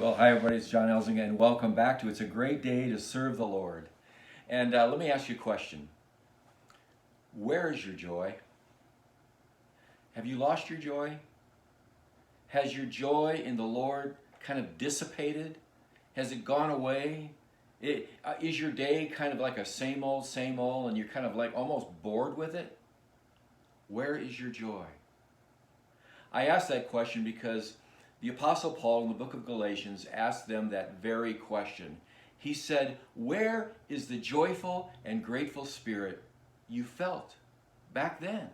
Well, hi everybody, it's John Elzinga, and welcome back to It's a Great Day to Serve the Lord. And let me ask you a question. Where is your joy? Have you lost your joy? Has your joy in the Lord kind of dissipated? Has it gone away? Is your day kind of like a same old, and you're kind of like almost bored with it? Where is your joy? I ask that question because the Apostle Paul in the book of Galatians asked them that very question. He said, "Where is the joyful and grateful spirit you felt back then?"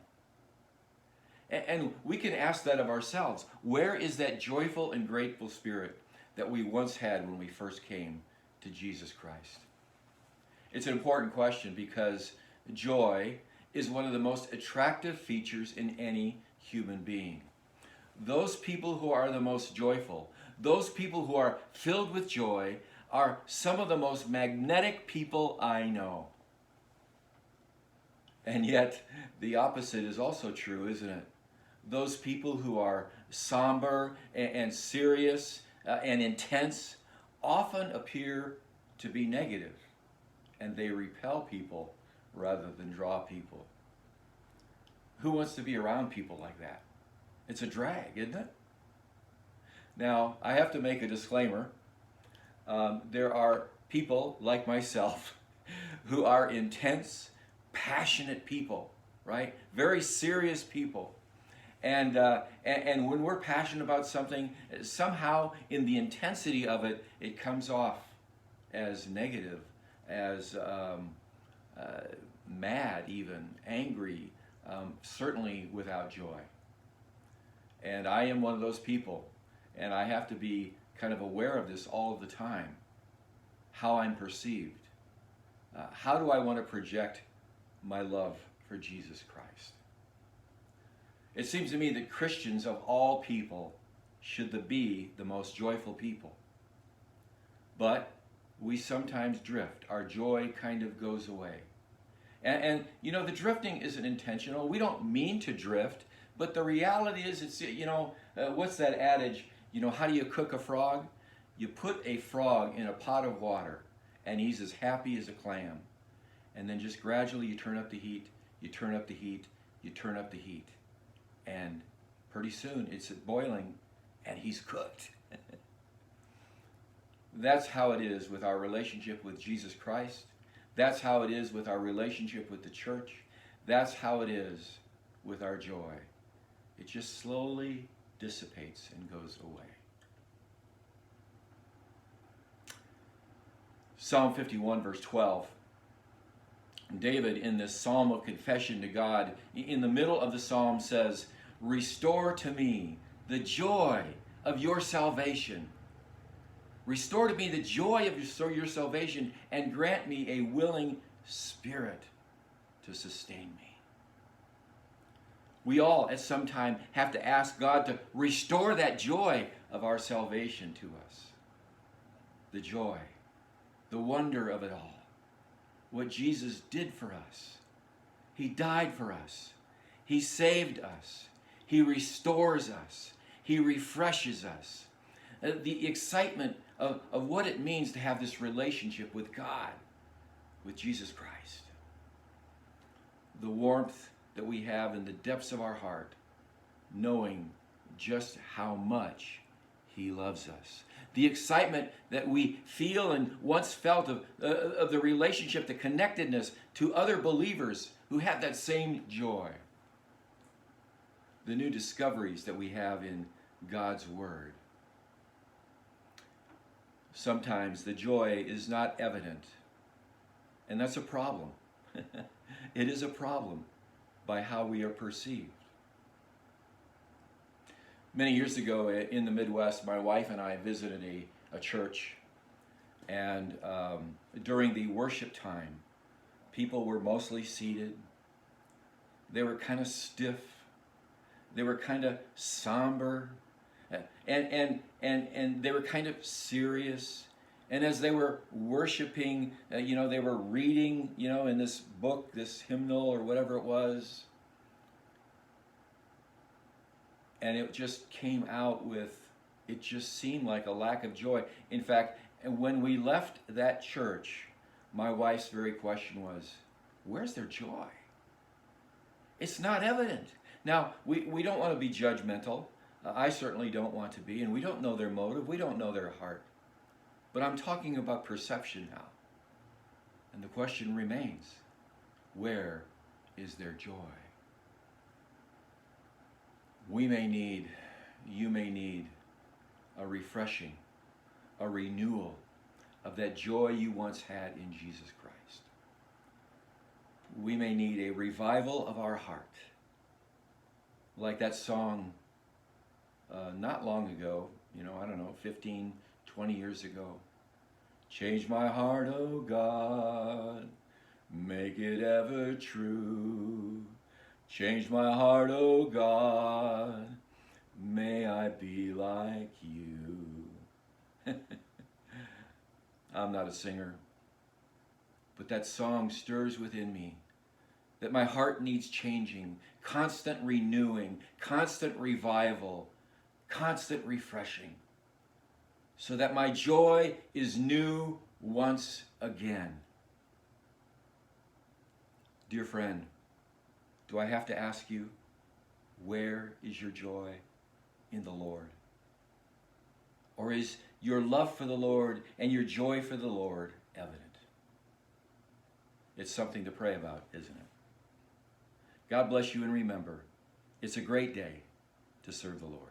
And we can ask that of ourselves. Where is that joyful and grateful spirit that we once had when we first came to Jesus Christ? It's an important question because joy is one of the most attractive features in any human being. Those people who are the most joyful, those people who are filled with joy, are some of the most magnetic people I know. And yet, the opposite is also true, isn't it? Those people who are somber and serious and intense often appear to be negative, and they repel people rather than draw people. Who wants to be around people like that? It's a drag, isn't it? Now, I have to make a disclaimer. There are people like myself who are intense, passionate people, right? Very serious people. And when we're passionate about something, somehow in the intensity of it, it comes off as negative, as mad even, angry, certainly without joy. And I am one of those people, and I have to be kind of aware of this all of the time, how I'm perceived. How do I want to project my love for Jesus Christ? It seems to me that Christians of all people should be the most joyful people. But we sometimes drift. Our joy kind of goes away. And you know, the drifting isn't intentional. We don't mean to drift. But the reality is, what's that adage? How do you cook a frog? You put a frog in a pot of water, and he's as happy as a clam. And then just gradually you turn up the heat, you turn up the heat, you turn up the heat. And pretty soon it's boiling, and he's cooked. That's how it is with our relationship with Jesus Christ. That's how it is with our relationship with the church. That's how it is with our joy. It just slowly dissipates and goes away. Psalm 51, verse 12. David, in this psalm of confession to God, in the middle of the psalm says, "Restore to me the joy of your salvation. Restore to me the joy of your salvation, and grant me a willing spirit to sustain me." We all, at some time, have to ask God to restore that joy of our salvation to us. The joy, the wonder of it all. What Jesus did for us. He died for us. He saved us. He restores us. He refreshes us. The excitement of what it means to have this relationship with God, with Jesus Christ. The warmth that we have in the depths of our heart, knowing just how much He loves us. The excitement that we feel and once felt of the relationship, the connectedness to other believers who have that same joy. The new discoveries that we have in God's Word. Sometimes the joy is not evident, and that's a problem. It is a problem by how we are perceived. Many years ago in the Midwest, my wife and I visited a church, and during the worship time, people were mostly seated. They were kind of stiff. They were kind of somber, and they were kind of serious. And as they were worshiping, they were reading, in this book, this hymnal or whatever it was. And it just came out with it just seemed like a lack of joy. In fact, when we left that church, my wife's very question was, where's their joy? It's not evident. Now, we don't want to be judgmental. I certainly don't want to be, and we don't know their motive. We don't know their heart. But I'm talking about perception now. And the question remains, where is their joy? You may need a refreshing, a renewal of that joy you once had in Jesus Christ. We may need a revival of our heart. Like that song not long ago, I don't know, 15, 20 years ago. Change my heart, oh God, make it ever true. Change my heart, oh God, may I be like you. I'm not a singer, but that song stirs within me that my heart needs changing, constant renewing, constant revival, constant refreshing, so that my joy is new once again. Dear friend, do I have to ask you, where is your joy in the Lord? Or is your love for the Lord and your joy for the Lord evident? It's something to pray about, isn't it? God bless you, and remember, it's a great day to serve the Lord.